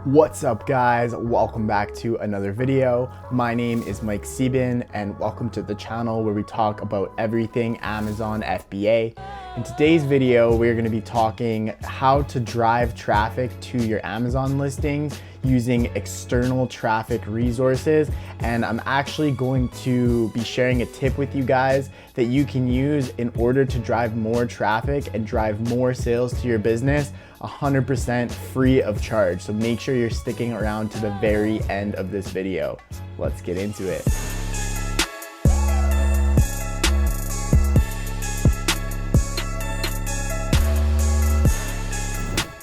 What's up guys, welcome back to another video. My name is Mike Sieben and welcome to the channel where we talk about everything Amazon FBA. In today's video, we're going to be talking how to drive traffic to your Amazon listings using external traffic resources. And I'm actually going to be sharing a tip with you guys that you can use in order to drive more traffic and drive more sales to your business 100% free of charge. So make sure you're sticking around to the very end of this video. Let's get into it.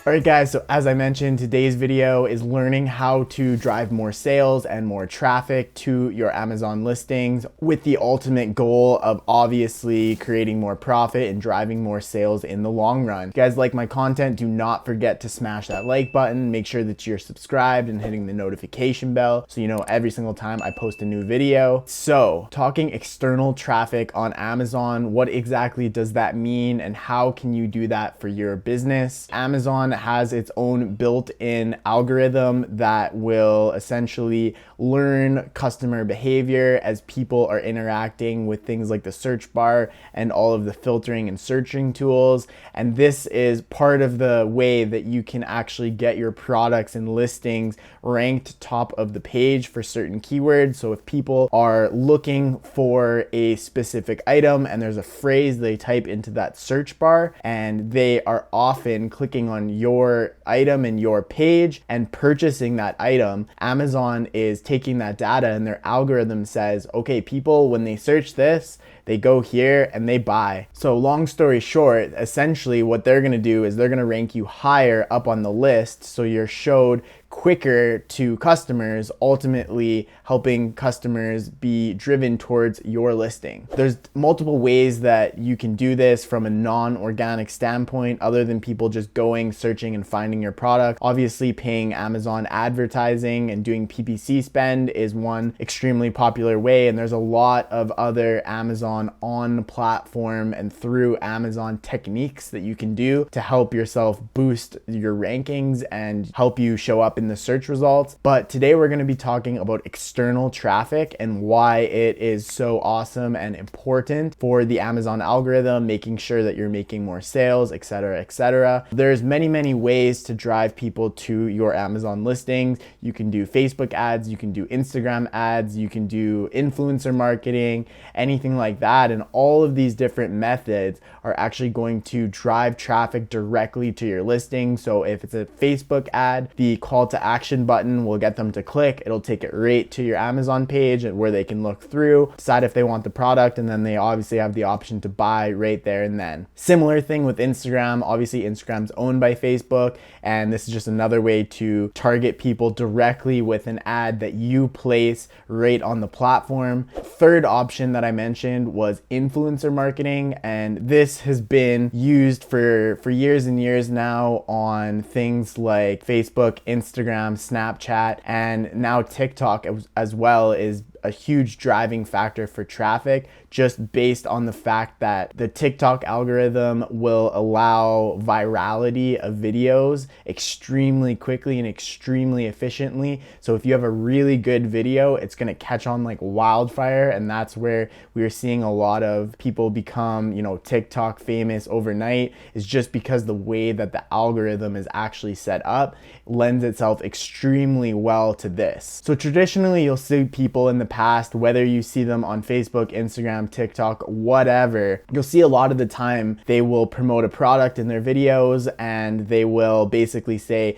Alright guys, so as I mentioned, today's video is learning how to drive more sales and more traffic to your Amazon listings with the ultimate goal of obviously creating more profit and driving more sales in the long run. If you guys like my content, do not forget to smash that like button, make sure that you're subscribed and hitting the notification bell so you know every single time I post a new video. So, talking external traffic on Amazon, what exactly does that mean and how can you do that for your business? Amazon has its own built-in algorithm that will essentially learn customer behavior as people are interacting with things like the search bar and all of the filtering and searching tools. And this is part of the way that you can actually get your products and listings ranked top of the page for certain keywords. So if people are looking for a specific item and there's a phrase they type into that search bar and they are often clicking on your item and your page and purchasing that item, Amazon is taking that data and their algorithm says, okay, people, when they search this, they go here and they buy. So long story short, essentially what they're gonna do is they're gonna rank you higher up on the list so you're showed quicker to customers, ultimately helping customers be driven towards your listing. There's multiple ways that you can do this from a non-organic standpoint other than people just going, searching and finding your product. Obviously paying Amazon advertising and doing PPC spend is one extremely popular way, and there's a lot of other Amazon on platform and through Amazon techniques that you can do to help yourself boost your rankings and help you show up in the search results. But today we're going to be talking about external traffic and why it is so awesome and important for the Amazon algorithm, making sure that you're making more sales, etc., etc. There's many ways to drive people to your Amazon listings. You can do Facebook ads, you can do Instagram ads, you can do influencer marketing, anything like that. And all of these different methods are actually going to drive traffic directly to your listing. So if it's a Facebook ad, the call to action button will get them to click. It'll take it right to your Amazon page where they can look through, decide if they want the product, and then they obviously have the option to buy right there and then. Similar thing with Instagram. Obviously Instagram's owned by Facebook, and this is just another way to target people directly with an ad that you place right on the platform. Third option that I mentioned was influencer marketing, and this has been used for years and years now on things like Facebook, Instagram, Snapchat, and now TikTok as well is a huge driving factor for traffic, just based on the fact that the TikTok algorithm will allow virality of videos extremely quickly and extremely efficiently. So if you have a really good video, it's going to catch on like wildfire, and that's where we're seeing a lot of people become, TikTok famous overnight, is just because the way that the algorithm is actually set up lends itself extremely well to this. So traditionally you'll see people in the past, whether you see them on Facebook, Instagram, TikTok, whatever, you'll see a lot of the time they will promote a product in their videos and they will basically say,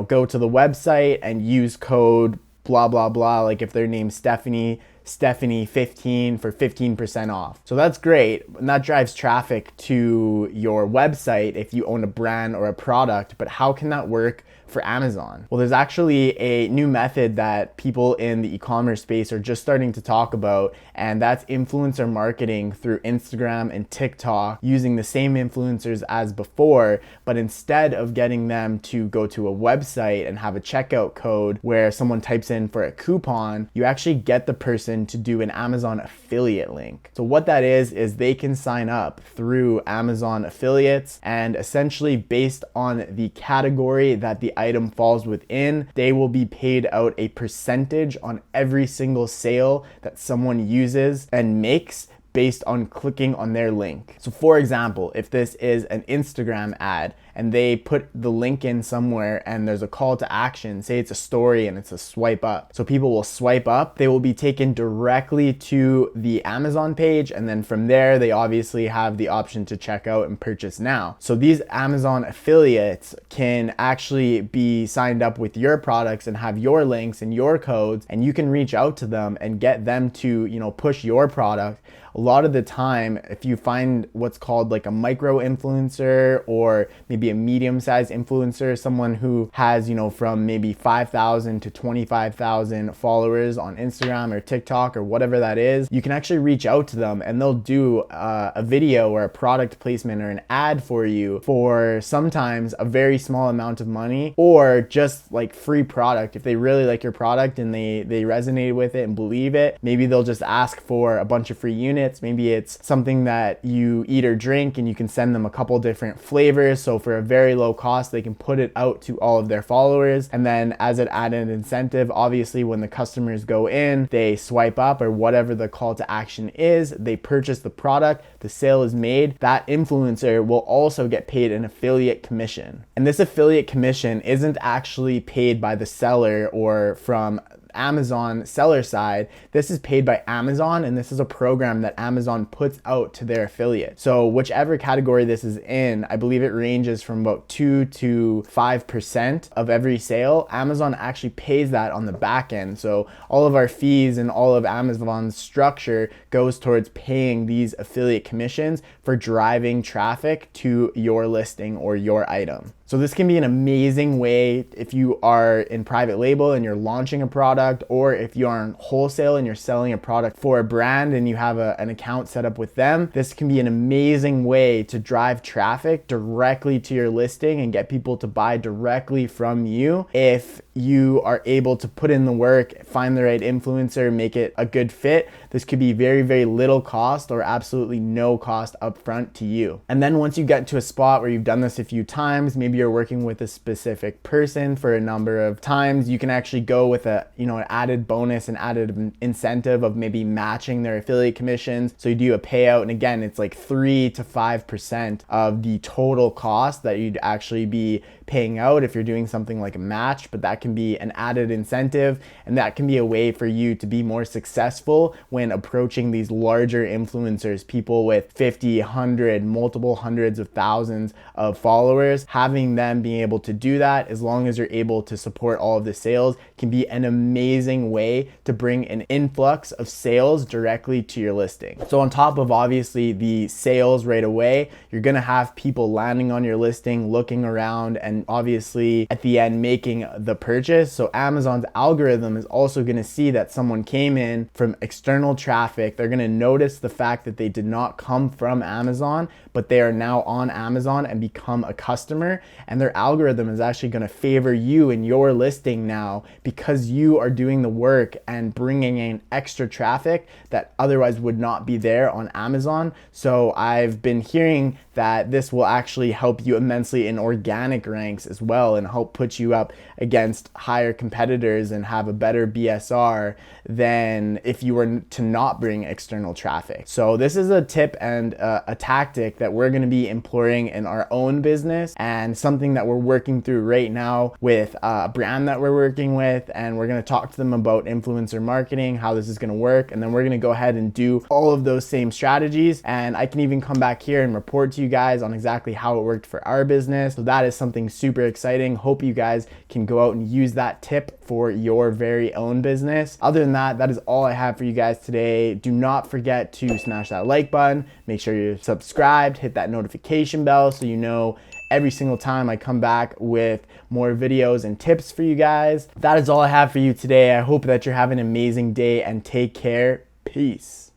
go to the website and use code blah blah blah, like if their name's Stephanie 15 for 15% off. So that's great, and that drives traffic to your website if you own a brand or a product, but how can that work for Amazon? Well, there's actually a new method that people in the e-commerce space are just starting to talk about, and that's influencer marketing through Instagram and TikTok, using the same influencers as before, but instead of getting them to go to a website and have a checkout code where someone types in for a coupon, you actually get the person to do an Amazon affiliate link. So what that is they can sign up through Amazon affiliates, and essentially based on the category that the item falls within, they will be paid out a percentage on every single sale that someone uses and makes based on clicking on their link. So for example, if this is an Instagram ad and they put the link in somewhere and there's a call to action, say it's a story and it's a swipe up. So people will swipe up, they will be taken directly to the Amazon page, and then from there, they obviously have the option to check out and purchase now. So these Amazon affiliates can actually be signed up with your products and have your links and your codes, and you can reach out to them and get them to, push your product. A lot of the time, if you find what's called like a micro influencer or maybe a medium-sized influencer, someone who has, from maybe 5,000 to 25,000 followers on Instagram or TikTok or whatever that is, you can actually reach out to them and they'll do a video or a product placement or an ad for you for sometimes a very small amount of money, or just like free product. If they really like your product and they resonate with it and believe it, maybe they'll just ask for a bunch of free units. Maybe it's something that you eat or drink and you can send them a couple different flavors. So for a very low cost, they can put it out to all of their followers. And then as an added incentive, obviously when the customers go in, they swipe up or whatever the call to action is, they purchase the product, the sale is made, that influencer will also get paid an affiliate commission. And this affiliate commission isn't actually paid by the seller or from Amazon seller side. This is paid by Amazon, and this is a program that Amazon puts out to their affiliate. So whichever category this is in, I believe it ranges from about 2 to 5% of every sale. Amazon actually pays that on the back end. So all of our fees and all of Amazon's structure goes towards paying these affiliate commissions for driving traffic to your listing or your item. So this can be an amazing way if you are in private label and you're launching a product, or if you are in wholesale and you're selling a product for a brand and you have an account set up with them. This can be an amazing way to drive traffic directly to your listing and get people to buy directly from you if you are able to put in the work, find the right influencer, make it a good fit. This could be very, very little cost or absolutely no cost upfront to you. And then once you get to a spot where you've done this a few times, maybe you're working with a specific person for a number of times, you can actually go with an added bonus, an added incentive of maybe matching their affiliate commissions. So you do a payout, and again, it's like 3 to 5% of the total cost that you'd actually be paying out if you're doing something like a match, but that can be an added incentive, and that can be a way for you to be more successful when approaching these larger influencers, people with 50, 100, multiple hundreds of thousands of followers. Having them being able to do that, as long as you're able to support all of the sales, can be an amazing way to bring an influx of sales directly to your listing. So on top of obviously the sales right away, you're gonna have people landing on your listing, looking around, and obviously at the end making the purchase. So Amazon's algorithm is also gonna see that someone came in from external traffic. They're gonna notice the fact that they did not come from Amazon, but they are now on Amazon and become a customer, and their algorithm is actually going to favor you and your listing now because you are doing the work and bringing in extra traffic that otherwise would not be there on Amazon. So I've been hearing that this will actually help you immensely in organic ranks as well and help put you up against higher competitors and have a better BSR than if you were to not bring external traffic. So this is a tip and a tactic that we're going to be employing in our own business, and something that we're working through right now with a brand that we're working with, and we're going to talk to them about influencer marketing, how this is going to work, and then we're going to go ahead and do all of those same strategies, and I can even come back here and report to you guys on exactly how it worked for our business. So that is something super exciting. Hope you guys can go out and use that tip for your very own business. Other than that, that is all I have for you guys today. Do not forget to smash that like button, make sure you're subscribed, hit that notification bell so you know every single time I come back with more videos and tips for you guys. That is all I have for you today. I hope that you're having an amazing day, and take care. Peace.